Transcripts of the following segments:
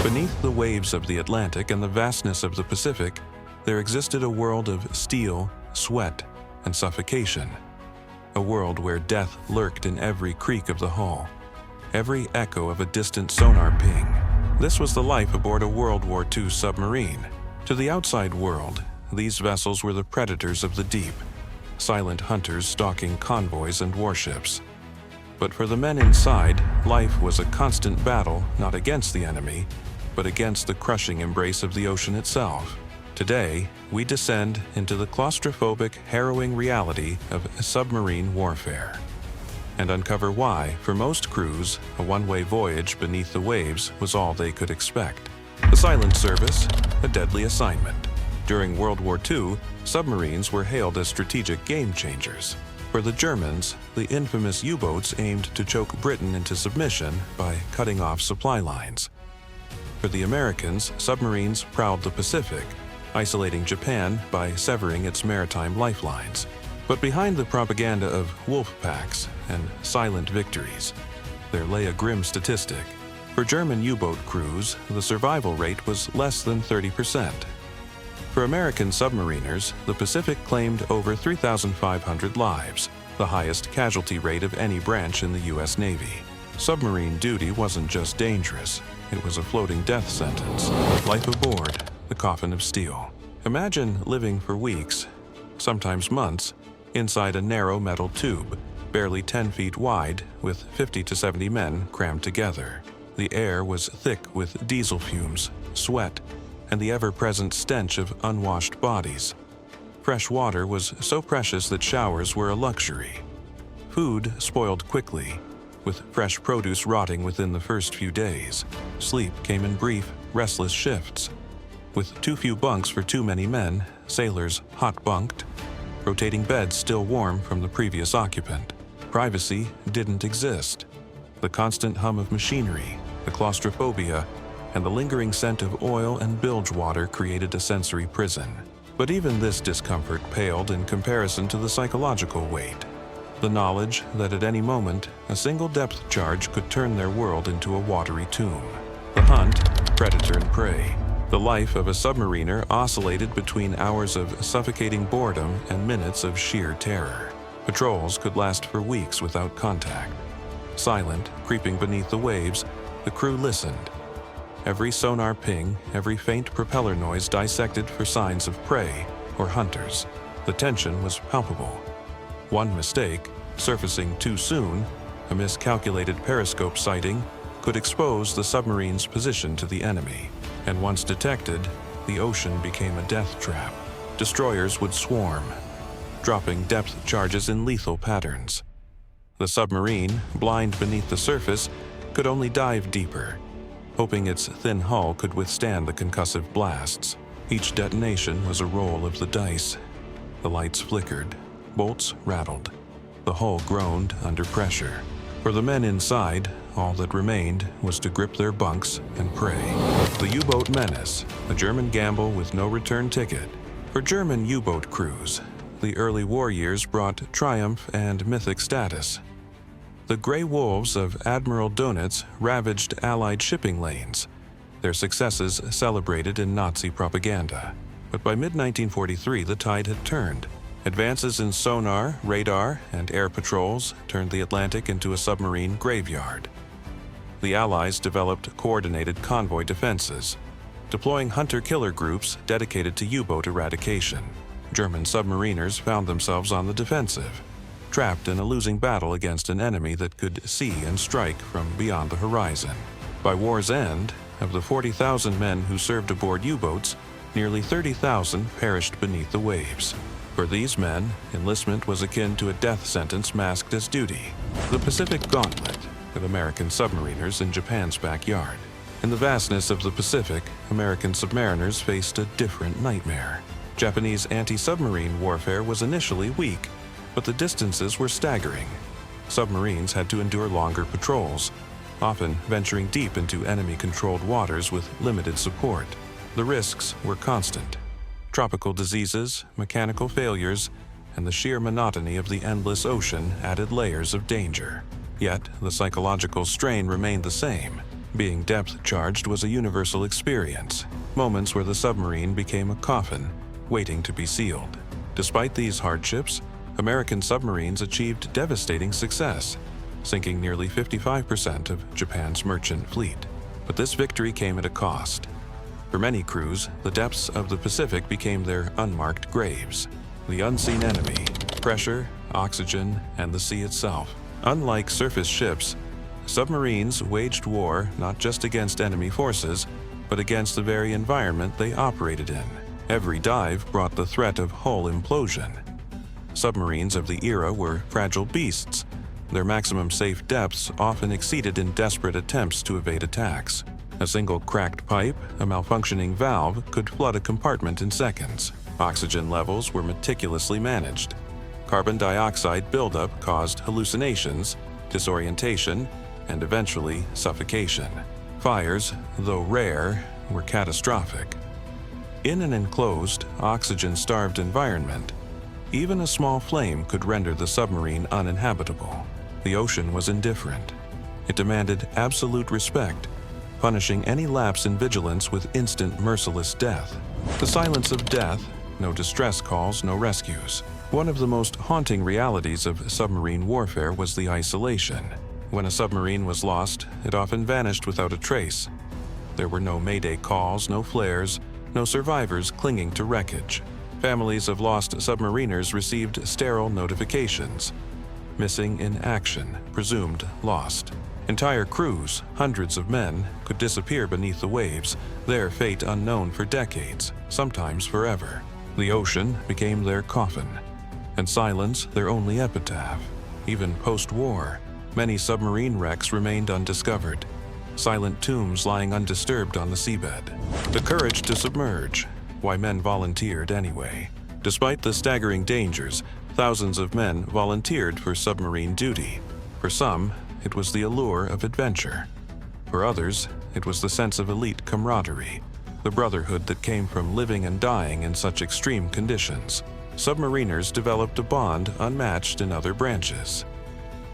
Beneath the waves of the Atlantic and the vastness of the Pacific, there existed a world of steel, sweat, and suffocation. A world where death lurked in every creak of the hull, every echo of a distant sonar ping. This was the life aboard a World War II submarine. To the outside world, these vessels were the predators of the deep, silent hunters stalking convoys and warships. But for the men inside, life was a constant battle not against the enemy, but against the crushing embrace of the ocean itself. Today, we descend into the claustrophobic, harrowing reality of submarine warfare and uncover why, for most crews, a one-way voyage beneath the waves was all they could expect. The silent service, a deadly assignment. During World War II, submarines were hailed as strategic game changers. For the Germans, the infamous U-boats aimed to choke Britain into submission by cutting off supply lines. For the Americans, submarines prowled the Pacific, isolating Japan by severing its maritime lifelines. But behind the propaganda of wolf packs and silent victories, there lay a grim statistic. For German U-boat crews, the survival rate was less than 30%. For American submariners, the Pacific claimed over 3,500 lives, the highest casualty rate of any branch in the U.S. Navy. Submarine duty wasn't just dangerous, it was a floating death sentence. Life aboard, the coffin of steel. Imagine living for weeks, sometimes months, inside a narrow metal tube, barely 10 feet wide, with 50 to 70 men crammed together. The air was thick with diesel fumes, sweat, and the ever-present stench of unwashed bodies. Fresh water was so precious that showers were a luxury. Food spoiled quickly, with fresh produce rotting within the first few days. Sleep came in brief, restless shifts. With too few bunks for too many men, sailors hot-bunked, rotating beds still warm from the previous occupant. Privacy didn't exist. The constant hum of machinery, the claustrophobia, and the lingering scent of oil and bilge water created a sensory prison. But even this discomfort paled in comparison to the psychological weight. The knowledge that at any moment, a single depth charge could turn their world into a watery tomb. The hunt, predator and prey. The life of a submariner oscillated between hours of suffocating boredom and minutes of sheer terror. Patrols could last for weeks without contact. Silent, creeping beneath the waves, the crew listened. Every sonar ping, every faint propeller noise dissected for signs of prey or hunters. The tension was palpable. One mistake, surfacing too soon, a miscalculated periscope sighting, could expose the submarine's position to the enemy. And once detected, the ocean became a death trap. Destroyers would swarm, dropping depth charges in lethal patterns. The submarine, blind beneath the surface, could only dive deeper, hoping its thin hull could withstand the concussive blasts. Each detonation was a roll of the dice. The lights flickered, bolts rattled. The hull groaned under pressure. For the men inside, all that remained was to grip their bunks and pray. The U-boat menace, a German gamble with no return ticket. For German U-boat crews, the early war years brought triumph and mythic status. The Grey Wolves of Admiral Dönitz ravaged Allied shipping lanes, their successes celebrated in Nazi propaganda. But by mid-1943, the tide had turned. Advances in sonar, radar, and air patrols turned the Atlantic into a submarine graveyard. The Allies developed coordinated convoy defenses, deploying hunter-killer groups dedicated to U-boat eradication. German submariners found themselves on the defensive, trapped in a losing battle against an enemy that could see and strike from beyond the horizon. By war's end, of the 40,000 men who served aboard U-boats, nearly 30,000 perished beneath the waves. For these men, enlistment was akin to a death sentence masked as duty. The Pacific Gauntlet of American submariners in Japan's backyard. In the vastness of the Pacific, American submariners faced a different nightmare. Japanese anti-submarine warfare was initially weak, but the distances were staggering. Submarines had to endure longer patrols, often venturing deep into enemy-controlled waters with limited support. The risks were constant. Tropical diseases, mechanical failures, and the sheer monotony of the endless ocean added layers of danger. Yet, the psychological strain remained the same. Being depth-charged was a universal experience, moments where the submarine became a coffin, waiting to be sealed. Despite these hardships, American submarines achieved devastating success, sinking nearly 55% of Japan's merchant fleet. But this victory came at a cost. For many crews, the depths of the Pacific became their unmarked graves. The unseen enemy, pressure, oxygen, and the sea itself. Unlike surface ships, submarines waged war not just against enemy forces, but against the very environment they operated in. Every dive brought the threat of hull implosion. Submarines of the era were fragile beasts. Their maximum safe depths often exceeded in desperate attempts to evade attacks. A single cracked pipe, a malfunctioning valve, could flood a compartment in seconds. Oxygen levels were meticulously managed. Carbon dioxide buildup caused hallucinations, disorientation, and eventually suffocation. Fires, though rare, were catastrophic. In an enclosed, oxygen-starved environment, even a small flame could render the submarine uninhabitable. The ocean was indifferent. It demanded absolute respect, punishing any lapse in vigilance with instant, merciless death. The silence of death, no distress calls, no rescues. One of the most haunting realities of submarine warfare was the isolation. When a submarine was lost, it often vanished without a trace. There were no mayday calls, no flares, no survivors clinging to wreckage. Families of lost submariners received sterile notifications. Missing in action, presumed lost. Entire crews, hundreds of men, could disappear beneath the waves, their fate unknown for decades, sometimes forever. The ocean became their coffin, and silence their only epitaph. Even post-war, many submarine wrecks remained undiscovered, silent tombs lying undisturbed on the seabed. The courage to submerge, why men volunteered anyway. Despite the staggering dangers, thousands of men volunteered for submarine duty. For some, it was the allure of adventure. For others, it was the sense of elite camaraderie, the brotherhood that came from living and dying in such extreme conditions. Submariners developed a bond unmatched in other branches.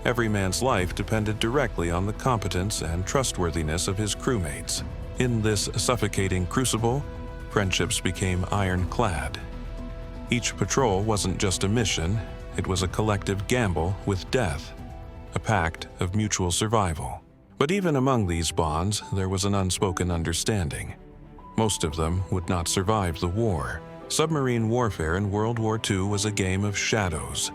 Every man's life depended directly on the competence and trustworthiness of his crewmates. In this suffocating crucible, friendships became ironclad. Each patrol wasn't just a mission, it was a collective gamble with death, a pact of mutual survival. But even among these bonds, there was an unspoken understanding. Most of them would not survive the war. Submarine warfare in World War II was a game of shadows.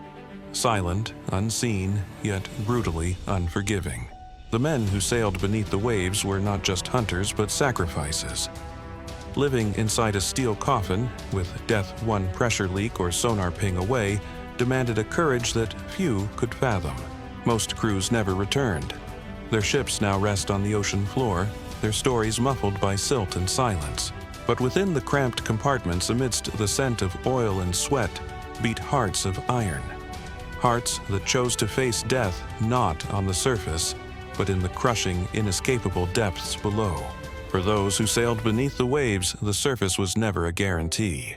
Silent, unseen, yet brutally unforgiving. The men who sailed beneath the waves were not just hunters but sacrifices. Living inside a steel coffin, with death one pressure leak or sonar ping away, demanded a courage that few could fathom. Most crews never returned. Their ships now rest on the ocean floor, their stories muffled by silt and silence. But within the cramped compartments, amidst the scent of oil and sweat, beat hearts of iron. Hearts that chose to face death not on the surface, but in the crushing, inescapable depths below. For those who sailed beneath the waves, the surface was never a guarantee.